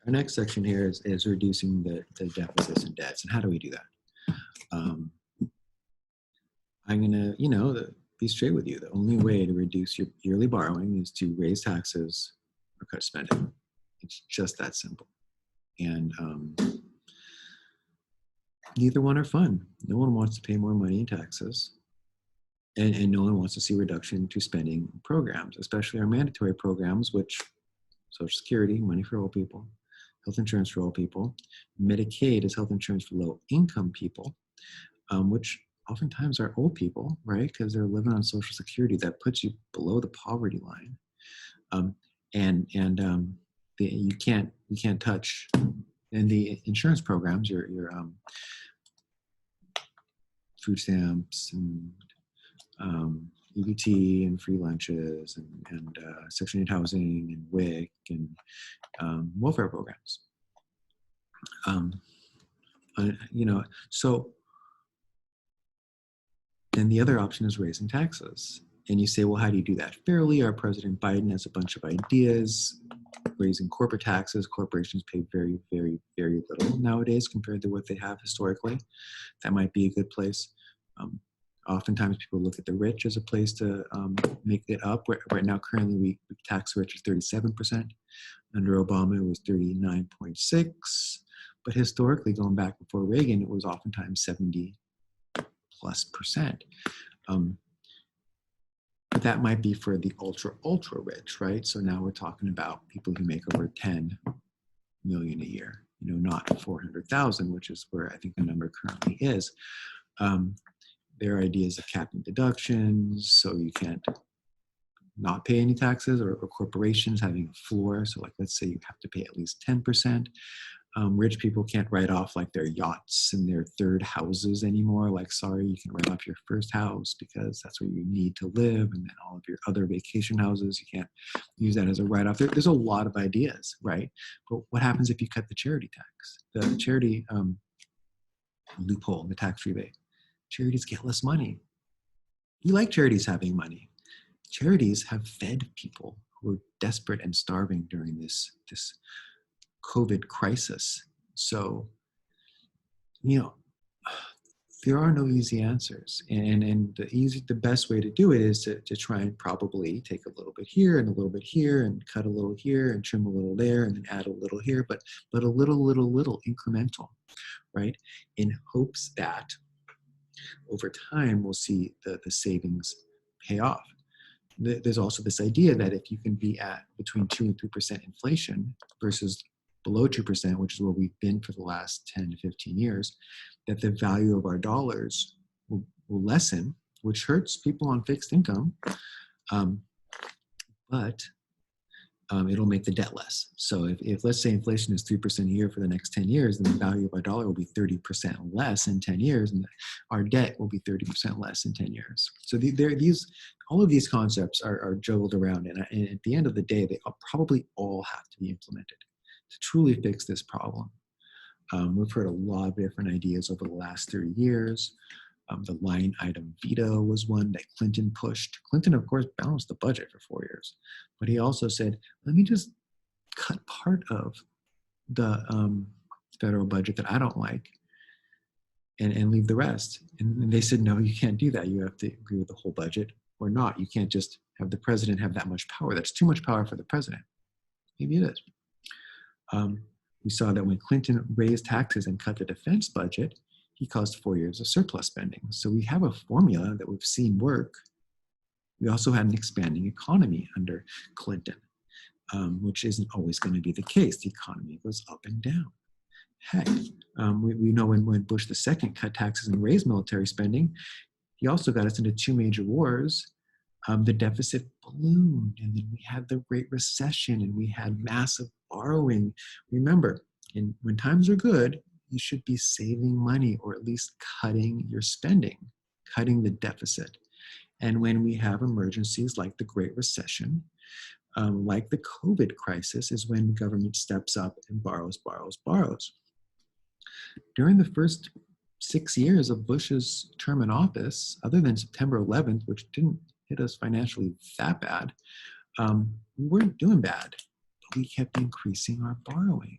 Our next section here is reducing the deficits and debts. And how do we do that? I'm going to, be straight with you. The only way to reduce your yearly borrowing is to raise taxes or cut spending. It's just that simple. And neither one are fun. No one wants to pay more money in taxes. And no one wants to see reduction to spending programs, especially our mandatory programs, which Social Security, money for old people, health insurance for old people. Medicaid is health insurance for low income people, which oftentimes are old people, right? Because they're living on Social Security that puts you below the poverty line. You can't touch in the insurance programs, your food stamps and EBT and free lunches and Section 8 housing and WIC and welfare programs. So then the other option is raising taxes. And you say, well, how do you do that fairly? Our President Biden has a bunch of ideas. Raising corporate taxes, corporations pay very, very, very little nowadays compared to what they have historically. That might be a good place. Oftentimes people look at the rich as a place to make it up. Right now, currently, we tax the rich at 37%. Under Obama, it was 39.6%. But historically, going back before Reagan, it was oftentimes 70+%. But that might be for the ultra rich, right? So now we're talking about people who make over 10 million a year, not 400,000, which is where I think the number currently is. There are ideas of capping deductions, so you can't not pay any taxes, or corporations having a floor. So like, let's say you have to pay at least 10%. Rich people can't write off like their yachts and their third houses anymore. Like, sorry, you can write off your first house because that's where you need to live. And then all of your other vacation houses, you can't use that as a write-off. There's a lot of ideas, right? But what happens if you cut the charity tax? The charity loophole, the tax rebate. Charities get less money. You like charities having money. Charities have fed people who are desperate and starving during this COVID crisis. So, there are no easy answers. And the best way to do it is to try and probably take a little bit here and a little bit here and cut a little here and trim a little there and then add a little here, but a little incremental, right? In hopes that over time we'll see the savings pay off. There's also this idea that if you can be at between 2 and 3% inflation versus below 2%, which is where we've been for the last 10 to 15 years, that the value of our dollars will lessen, which hurts people on fixed income, but it'll make the debt less. So if let's say inflation is 3% a year for the next 10 years, then the value of our dollar will be 30% less in 10 years, and our debt will be 30% less in 10 years. So all of these concepts are juggled around, and at the end of the day, they probably all have to be implemented to truly fix this problem. We've heard a lot of different ideas over the last 30 years. The line item veto was one that Clinton pushed. Clinton, of course, balanced the budget for 4 years, but he also said, let me just cut part of the federal budget that I don't like and leave the rest. And they said, no, you can't do that. You have to agree with the whole budget or not. You can't just have the president have that much power. That's too much power for the president. Maybe it is. We saw that when Clinton raised taxes and cut the defense budget, he caused 4 years of surplus spending. So we have a formula that we've seen work. We also had an expanding economy under Clinton, which isn't always going to be the case. The economy goes up and down. Heck, we know when Bush II cut taxes and raised military spending, he also got us into 2 major wars. The deficit ballooned, and then we had the Great Recession, and we had massive borrowing. Remember, when times are good, you should be saving money or at least cutting your spending, cutting the deficit. And when we have emergencies like the Great Recession, like the COVID crisis, is when government steps up and borrows. During the first 6 years of Bush's term in office, other than September 11th, which didn't hit us financially that bad, we weren't doing bad, but we kept increasing our borrowing.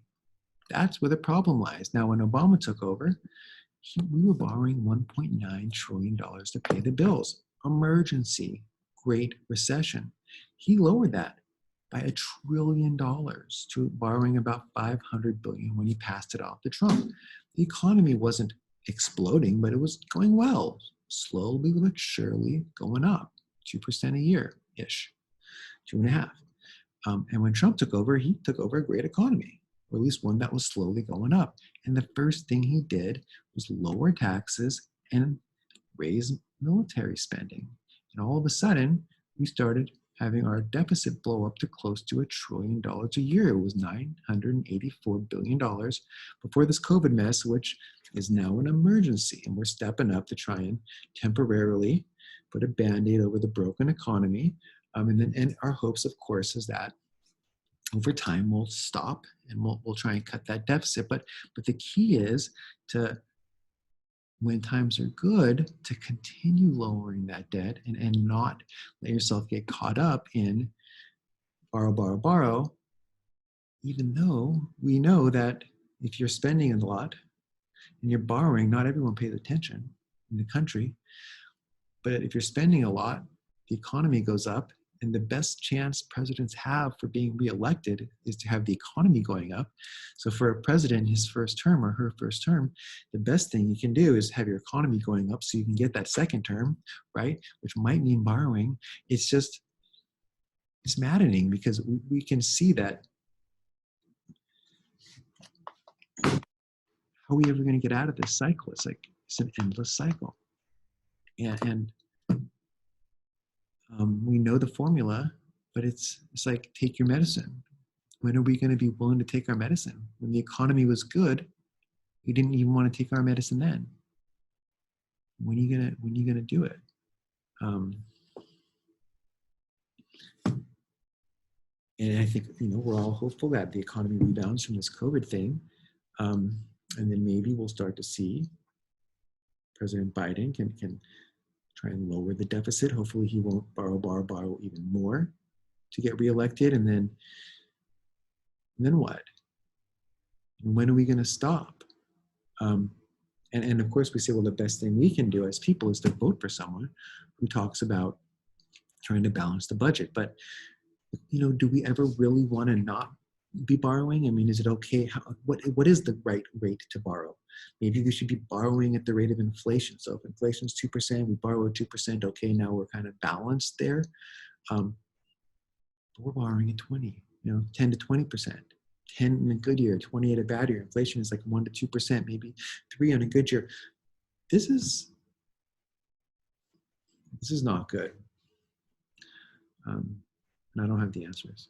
That's where the problem lies. Now, when Obama took over, we were borrowing $1.9 trillion to pay the bills. Emergency, Great Recession. He lowered that by $1 trillion to borrowing about $500 billion when he passed it off to Trump. The economy wasn't exploding, but it was going well, slowly but surely going up, 2% a year-ish, 2.5. And when Trump took over, he took over a great economy, or at least one that was slowly going up. And the first thing he did was lower taxes and raise military spending. And all of a sudden, we started having our deficit blow up to close to $1 trillion a year. It was $984 billion before this COVID mess, which is now an emergency. And we're stepping up to try and temporarily put a Band-Aid over the broken economy. And our hopes, of course, is that over time we'll stop and we'll try and cut that deficit. But the key is to, when times are good, to continue lowering that debt and not let yourself get caught up in borrow, even though we know that if you're spending a lot and you're borrowing, not everyone pays attention in the country. But if you're spending a lot, the economy goes up, and the best chance presidents have for being reelected is to have the economy going up. So for a president, his first term or her first term, the best thing you can do is have your economy going up so you can get that second term, right? Which might mean borrowing. It's maddening because we can see that. How are we ever going to get out of this cycle? It's an endless cycle. And we know the formula, but it's like, take your medicine. When are we going to be willing to take our medicine? When the economy was good, we didn't even want to take our medicine then. When are you gonna do it? And I think, we're all hopeful that the economy rebounds from this COVID thing. And then maybe we'll start to see President Biden can try and lower the deficit. Hopefully he won't borrow even more to get reelected. And then what? When are we going to stop? And of course we say, well, the best thing we can do as people is to vote for someone who talks about trying to balance the budget. But, do we ever really want to not be borrowing? I mean, is it okay? What is the right rate to borrow? Maybe we should be borrowing at the rate of inflation. So if inflation's 2%, we borrow 2%. Okay, now we're kind of balanced there. But we're borrowing at 20, 10 to 20%. 10 in a good year, 20 in a bad year. Inflation is like 1 to 2%, maybe 3 on a good year. This is not good. And I don't have the answers.